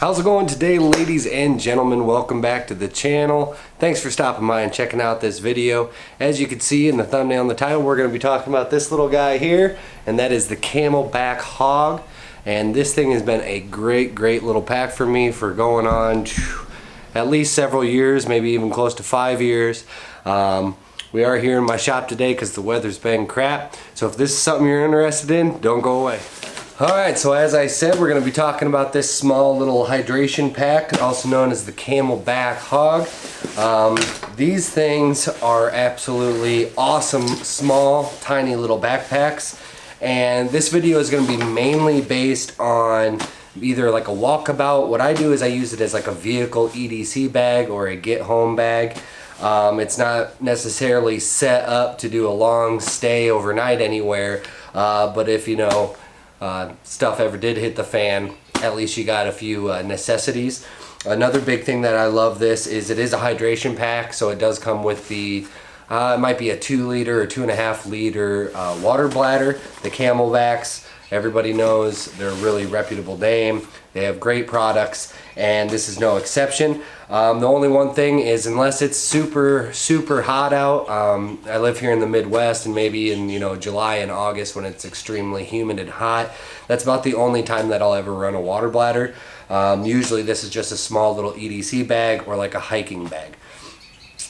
How's it going today, ladies and gentlemen? Welcome back to the channel. Thanks for stopping by and checking out this video. As you can see in the thumbnail and the title, we're going to be talking about this little guy here, and that is the CAMELBAK Hawg. And this thing has been a great little pack for me for going on at least several years, maybe even close to 5 years. We are here in my shop today because the weather's been crap. So if this is something you're interested in, don't go away. Alright, so as I said, we're going to be talking about this small little hydration pack, also known as the CAMELBAK Hawg. These things are absolutely awesome, small, tiny little backpacks. And this video is going to be mainly based on either like a walkabout. What I do is I use it as like a vehicle EDC bag or a get home bag. It's not necessarily set up to do a long stay overnight anywhere, but if you know stuff ever did hit the fan, at least you got a few necessities. Another big thing that I love this is it is a hydration pack, so it does come with the it might be a 2 liter or 2.5 liter water bladder. The CAMELBAKs, everybody knows, they're a really reputable name. They have great products, and this is no exception. The only one thing is, unless it's super hot out, I live here in the Midwest, and maybe in July and August when it's extremely humid and hot, that's about the only time that I'll ever run a water bladder. Usually this is just a small little EDC bag or like a hiking bag.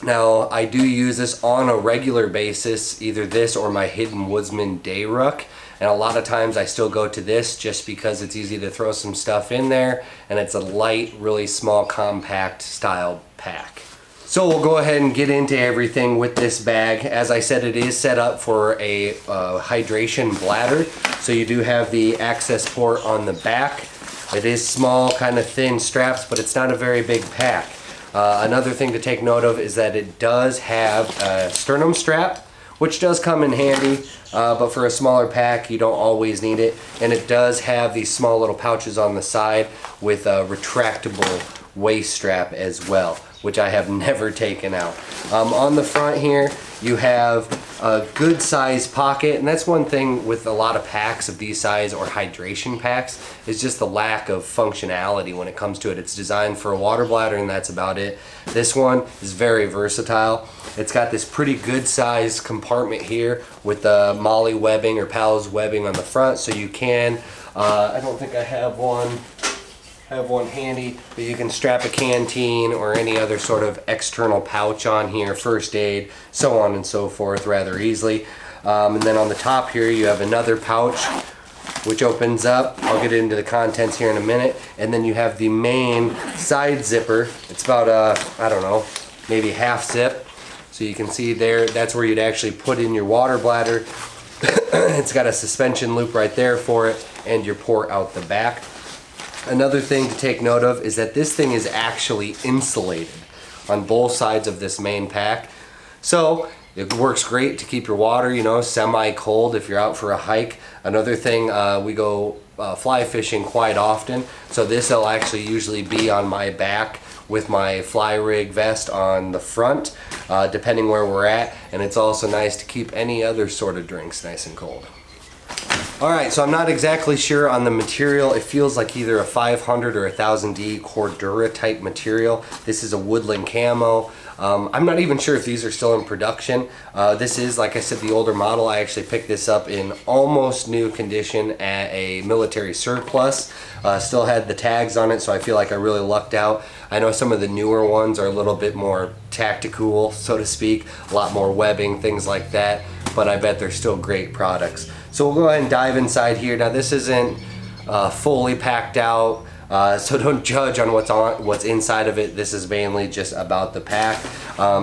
Now, I do use this on a regular basis, either this or my Hidden Woodsman Day Ruck, and a lot of times I still go to this just because it's easy to throw some stuff in there, and it's a light, really small, compact style pack. So we'll go ahead and get into everything with this bag. As I said, it is set up for a hydration bladder, so you do have the access port on the back. It is small, kind of thin straps, but it's not a very big pack. Another thing to take note of is that it does have a sternum strap, which does come in handy, but for a smaller pack you don't always need it. And it does have these small little pouches on the side with a retractable waist strap as well, which I have never taken out. On the front here you have a good sized pocket, and that's one thing with a lot of packs of these size or hydration packs is just the lack of functionality when it comes to it. It's designed for a water bladder and that's about it. This one is very versatile. It's got this pretty good sized compartment here with the MOLLE webbing or PALS webbing on the front, so you can, I don't think I have one handy, but you can strap a canteen or any other sort of external pouch on here, first aid, so on and so forth, rather easily. And then on the top here you have another pouch which opens up. I'll get into the contents here in a minute. And then you have the main side zipper. It's about I don't know, maybe half zip, so you can see there, that's where you'd actually put in your water bladder. It's got a suspension loop right there for it, and your port out the back. Another thing to take note of is that this thing is actually insulated on both sides of this main pack. So it works great to keep your water, semi-cold if you're out for a hike. Another thing, we go fly fishing quite often, so this will actually usually be on my back with my fly rig vest on the front, depending where we're at. And it's also nice to keep any other sort of drinks nice and cold. Alright, so I'm not exactly sure on the material. It feels like either a 500 or a 1000D cordura type material. This is a woodland camo. I'm not even sure if these are still in production. This is, like I said, the older model. I actually picked this up in almost new condition at a military surplus. Still had the tags on it, so I feel like I really lucked out. I know some of the newer ones are a little bit more tactical, so to speak, a lot more webbing, things like that, but I bet they're still great products. So we'll go ahead and dive inside here. Now this isn't fully packed out, so don't judge on what's inside of it. This is mainly just about the pack.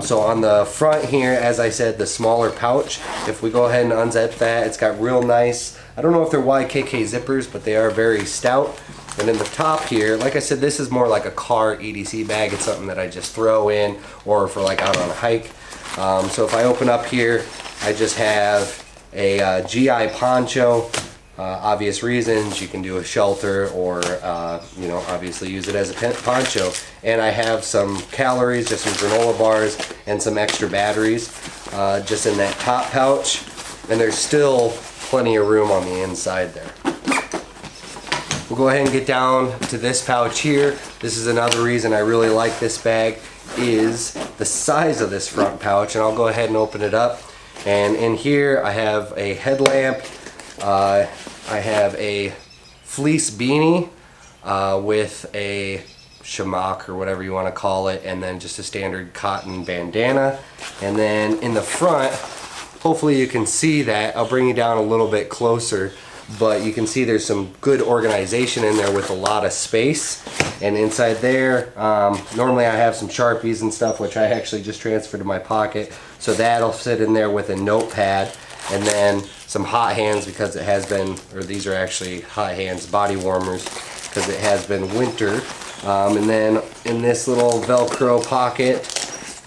So on the front here, as I said, the smaller pouch, if we go ahead and unzip that, it's got real nice, I don't know if they're YKK zippers, but they are very stout. And in the top here, like I said, this is more like a car EDC bag. It's something that I just throw in, or for like out on a hike. So if I open up here, I just have a GI poncho. Obvious reasons, you can do a shelter or obviously use it as a poncho. And I have some calories, just some granola bars and some extra batteries just in that top pouch, and there's still plenty of room on the inside there. We'll go ahead and get down to this pouch here. This is another reason I really like this bag, is the size of this front pouch, and I'll go ahead and open it up. And in here I have a headlamp, I have a fleece beanie with a H.A.W.G or whatever you want to call it, and then just a standard cotton bandana. And then in the front, hopefully you can see that. I'll bring you down a little bit closer, but you can see there's some good organization in there with a lot of space. And inside there, normally I have some Sharpies and stuff, which I actually just transferred to my pocket, so that'll sit in there with a notepad. And then some hot hands, because it has been, or these are actually hot hands body warmers, because it has been winter. And then in this little Velcro pocket,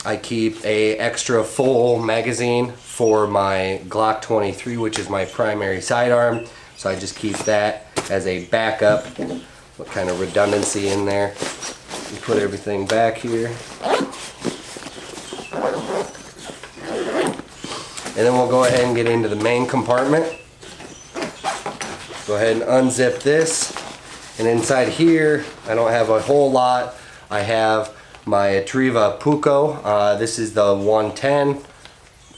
I keep a extra full magazine for my Glock 23, which is my primary sidearm. So I just keep that as a backup. What kind of redundancy in there. We put everything back here. And then we'll go ahead and get into the main compartment. Go ahead and unzip this. And inside here, I don't have a whole lot. I have my H.A.W.G Puko. This is the 110.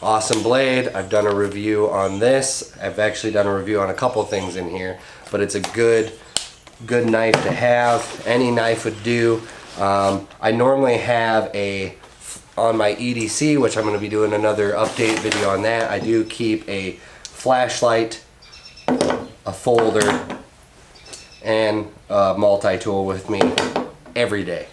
Awesome blade. I've done a review on this. I've actually done a review on a couple things in here, but it's a good knife to have. Any knife would do. I normally have on my EDC, which I'm going to be doing another update video on that. I do keep a flashlight, a folder, and a multi-tool with me every day.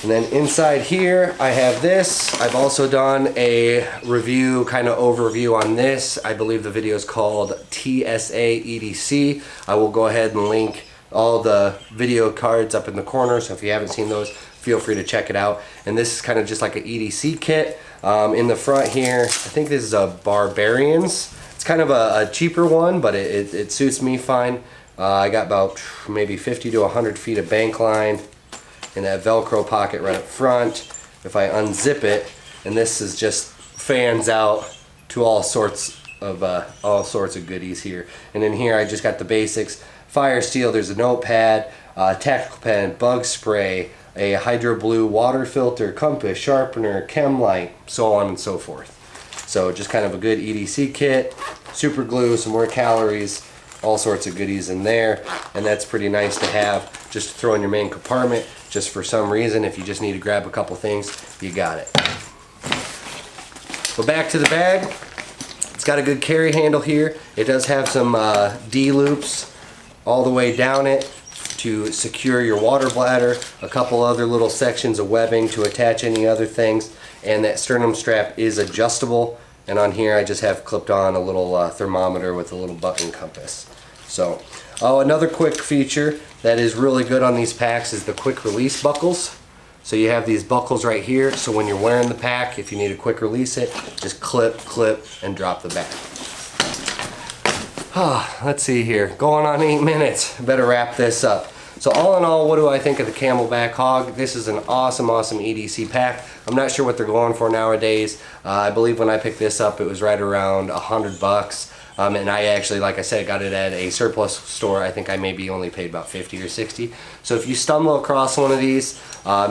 And then inside here I have this. I've also done a review, kind of overview on this. I believe the video is called TSA EDC. I will go ahead and link all the video cards up in the corner, so if you haven't seen those, feel free to check it out. And this is kind of just like an EDC kit. In the front here, I think this is a Barbarians. It's kind of a cheaper one, but it suits me fine. I got about maybe 50 to 100 feet of bank line in that Velcro pocket right up front. If I unzip it, and this is just fans out to all sorts of goodies here. And in here I just got the basics: fire steel, there's a notepad, tactical pen, bug spray, a hydro blue water filter, compass, sharpener, chem light, so on and so forth. So just kind of a good EDC kit, super glue, some more calories, all sorts of goodies in there. And that's pretty nice to have just to throw in your main compartment, just for some reason. If you just need to grab a couple things, you got it. But back to the bag. It's got a good carry handle here. It does have some D loops all the way down it to secure your water bladder, a couple other little sections of webbing to attach any other things, and that sternum strap is adjustable. And on here I just have clipped on a little thermometer with a little button compass. So, another quick feature that is really good on these packs is the quick release buckles. So you have these buckles right here, so when you're wearing the pack, if you need to quick release it, just clip, and drop the bag. Let's see here, going on 8 minutes. Better wrap this up. So all in all, what do I think of the CAMELBAK Hawg? This is an awesome EDC pack. I'm not sure what they're going for nowadays. I believe when I picked this up, it was right around $100. And I actually, like I said, got it at a surplus store. I think I maybe only paid about 50 or 60. So if you stumble across one of these,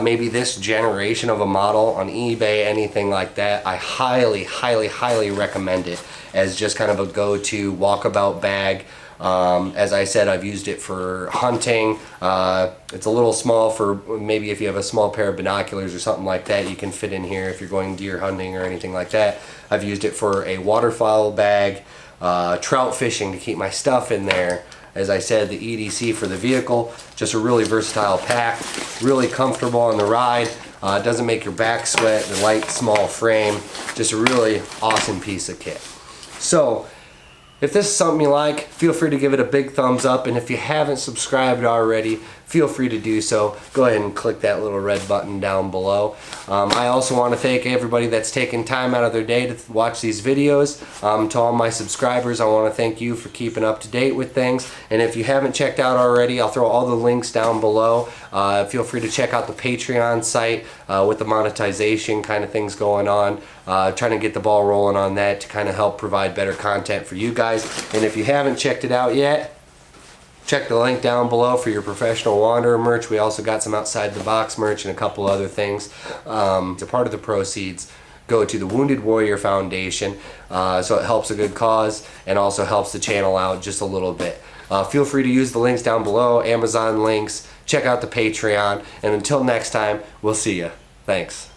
maybe this generation of a model on eBay, anything like that, I highly recommend it as just kind of a go-to walkabout bag. As I said, I've used it for hunting. It's a little small for maybe if you have a small pair of binoculars or something like that, you can fit in here if you're going deer hunting or anything like that. I've used it for a waterfowl bag, trout fishing to keep my stuff in there. As I said, the EDC for the vehicle, just a really versatile pack, really comfortable on the ride. It doesn't make your back sweat, the light small frame, just a really awesome piece of kit. So, if this is something you like, feel free to give it a big thumbs up, and if you haven't subscribed already, feel free to do so. Go ahead and click that little red button down below. I also want to thank everybody that's taken time out of their day to watch these videos. To all my subscribers, I want to thank you for keeping up to date with things. And if you haven't checked out already, I'll throw all the links down below. Feel free to check out the Patreon site with the monetization kind of things going on. Trying to get the ball rolling on that to kind of help provide better content for you guys. And if you haven't checked it out yet, Check the link down below for your professional wanderer merch. We also got some outside the box merch and a couple other things. A part of the proceeds go to the Wounded Warrior Foundation, so it helps a good cause and also helps the channel out just a little bit. Feel free to use the links down below, Amazon links, check out the Patreon, and until next time, we'll see ya. Thanks.